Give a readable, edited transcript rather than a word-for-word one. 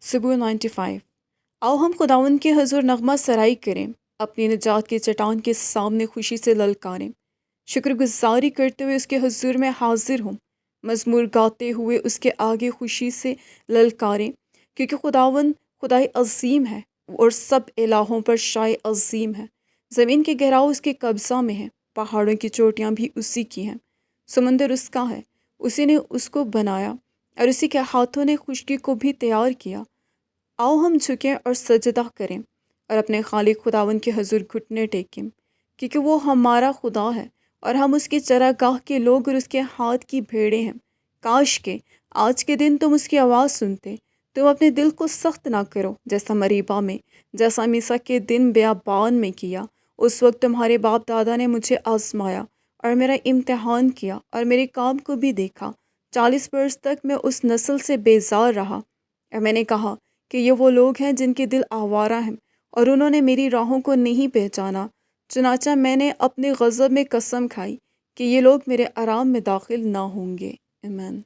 صبور 95۔ آؤ ہم خداوند کے حضور نغمہ سرائی کریں، اپنی نجات کی چٹان کے سامنے خوشی سے للکاریں، شکر گزاری کرتے ہوئے اس کے حضور میں حاضر ہوں، مزمور گاتے ہوئے اس کے آگے خوشی سے للکاریں، کیونکہ خداوند خدائے عظیم ہے اور سب الہوں پر شائع عظیم ہے۔ زمین کے گہراؤ اس کے قبضہ میں ہے، پہاڑوں کی چوٹیاں بھی اسی کی ہیں، سمندر اس کا ہے، اسی نے اس کو بنایا اور اسی کے ہاتھوں نے خشکی کو بھی تیار کیا۔ آؤ ہم جھکیں اور سجدہ کریں اور اپنے خالق خداوند کے حضور گھٹنے ٹیکیں، کیونکہ وہ ہمارا خدا ہے اور ہم اس کی چراگاہ کے لوگ اور اس کے ہاتھ کی بھیڑیں ہیں۔ کاش کہ آج کے دن تم اس کی آواز سنتے، تم اپنے دل کو سخت نہ کرو جیسا مریبہ میں، جیسا میسا کے دن بیابان میں کیا۔ اس وقت تمہارے باپ دادا نے مجھے آزمایا اور میرا امتحان کیا اور میرے کام کو بھی دیکھا۔ 40 برس تک میں اس نسل سے بیزار رہا اور میں نے کہا کہ یہ وہ لوگ ہیں جن کے دل آوارہ ہیں اور انہوں نے میری راہوں کو نہیں پہچانا۔ چنانچہ میں نے اپنے غضب میں قسم کھائی کہ یہ لوگ میرے آرام میں داخل نہ ہوں گے۔ آمین۔